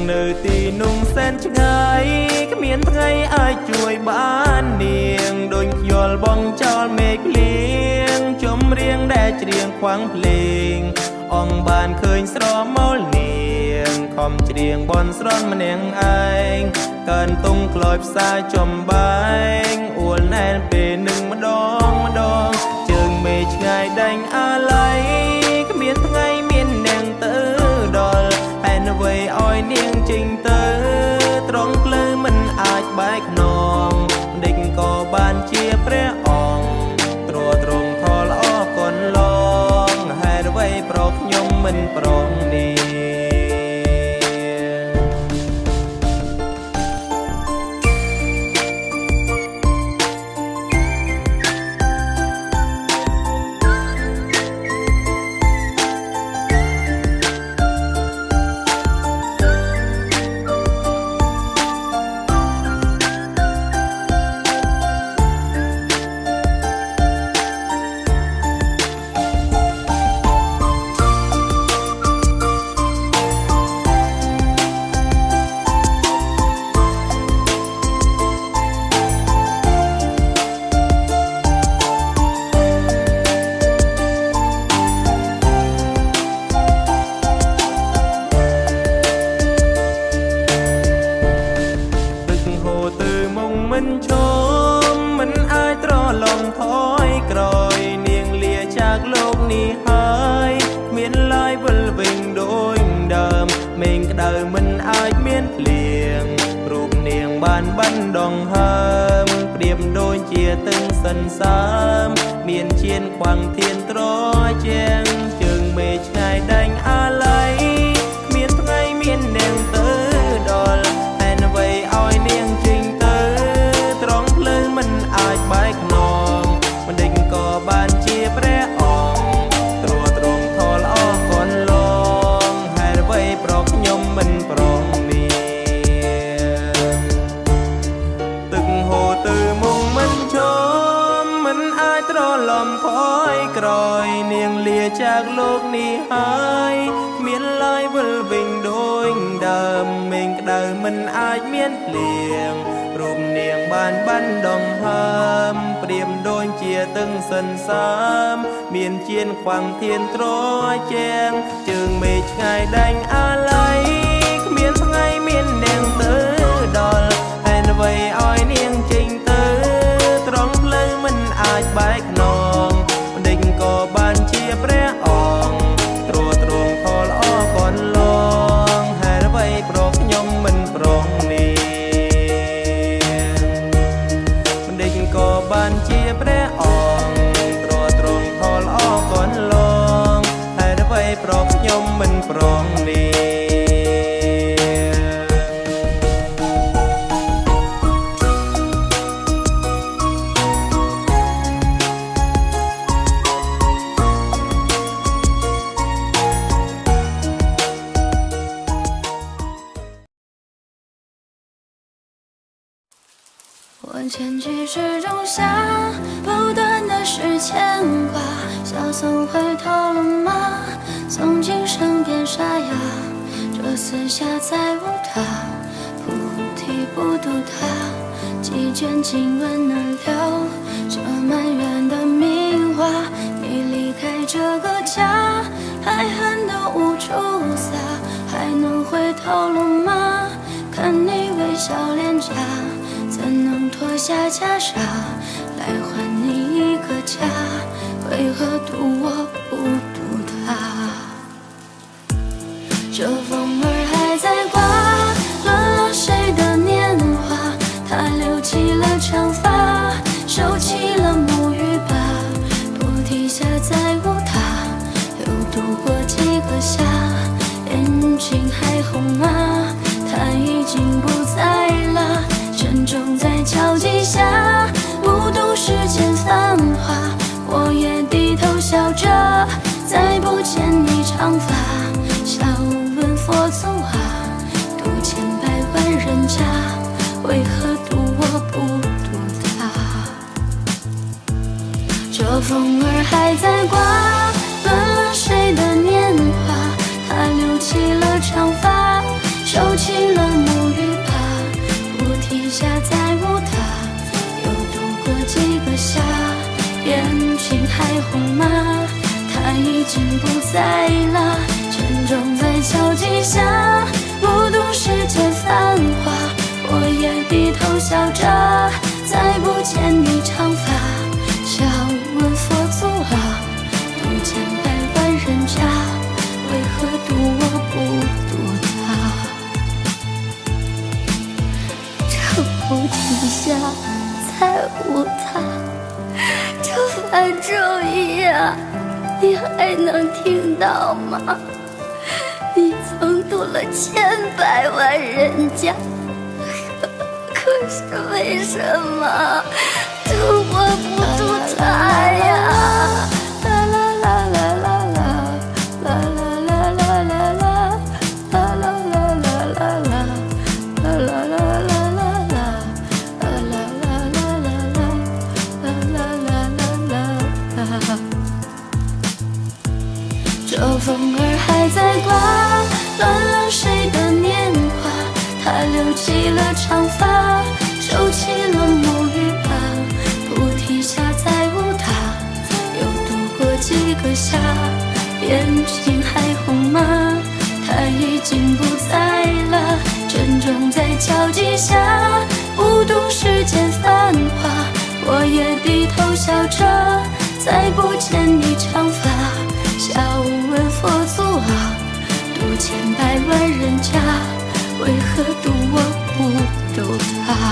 នៅទីនោះសែនឆ្ងាយគ្មានថ្ងៃអាចជួយបាននាងដូចខ្យល់បងចោលមេឃលៀងចំរៀងដែលច្រៀងខ្វាំងភ្លេងអងបានឃើញស្រមោលនាងខំច្រៀងបន់ស្រន់ម្នាក់ឯងកើនតុងក្លោយផ្សាចំបែងអួលណែនពេលនឹងម្ដងជើងមេឆ្ងាយដាញ់អាឡ័យគ្មានថ្ងៃមាននាងទៅដល់ហេតុអ្វីឲ្យនាងចេញទៅត្រង់ភ្លឺមិនអាចបែកខ្នងដេចក៏បានជាព្រះអង្គទ្រទ្រង់ថលអរគុណឡងហេតុអ្វីប្រកខ្ញុំមិនប្រងនេះមិនឈមមិនអាចត្រឡំថយក្រោយនាងលាจากលោកនេះហើយគ្មានឡើយវិលវិញដូចដើមមេឃក្តៅមិនអាចមានភ្លៀងរូបនាងបានបណ្ដងហើមប្រៀបដូចជាទឹងសិនសាមមានជៀនខ្វាំងធានត្រជាងជើងមេឆ្ងាយដាញ់អាឡ័យគ្មានថ្ងៃមាននាងទៅដល់ហេតុអ្វីឲ្យនាងចេញមិនអាចបែកខ្នងមិនដេចក៏បានជាព្រះអង្គទ្រទ្រង់ថលអរគុណឡងហេតុអ្វីប្រកខ្ញុំមិនប្រងនេះទឹកហូរទៅមុខមិនឈមមិនអាចត្រឡំថយក្រោយនាងលាจากលោកនេះហើយគ្មានឡើយវិលវិញដូចដើមមេឃក្តៅមិនអាចមានភ្លៀងរូបនាងបានបណ្ដងហើមប្រៀបដូចជាទឹងសិនសាមមានជៀនខ្វាំងធានត្រជាងជើងមេឃឆ្ងាយដាញ់អាឡ័យគ្មានថ្ងៃមាននាងទៅដល់ហេតុអ្វីឲ្យនាងចេញទៅត្រង់ភ្លឺមិនអាចបែកខ្នងមិនដេចក៏បានជាព្រះអង្គទ្រទ្រង់ថលអរគុណឡងហេតុអ្វីប្រកខ្ញុំមិនប្រងនេះក៏បានជាព្រះអង្គទ្រទ្រង់ថលអរគុណឡងហេតុអ្វីប្រកខ្ញុំមិនប្រងនេះ我千句之中下不断的是牵挂，小松回头了吗？从今生变沙哑，这四下再无他，菩提不渡他，几卷经文难了这满园的名画。你离开这个家，爱恨都无处撒，还能回头了吗？看你微笑脸颊，怎能脱下袈裟来还你一个家？为何渡我不渡他？这风儿还在刮，乱了谁的年华？他留起了长发，收起了沐浴吧。菩提下再无他，又度过几个夏，眼睛还红吗？他已经不在了。珍重在交际下，无度世间繁华，我也低头笑着，再不见你长发。笑问佛祖啊，渡千百万人家，为何渡我不渡他？这风儿还在刮，乱了谁的年华？他留起了长发，收起红马，他已经不在了，沉重在交集下，不懂世间繁华，我也低头笑着，再不见你长发。笑问佛祖啊，渡千百万人家，为何渡我不渡他？这菩提下再无他，这番咒语啊，你还能听到吗？你曾渡了千百万人家，可是为什么渡我不渡他呀？啦啦啦啦啦啦啦啦啦啦啦啦啦啦啦啦啦啦。这风儿还在刮，乱了谁的年华？他留起了长发，收起了沐浴吧。菩提下再无他，又度过几个夏。眼睛还红吗？他已经不在了，珍重在交集下，不懂世间繁华。我也低头笑着，再不见你长发。笑问佛祖啊，渡千百万人家，为何渡我不渡他？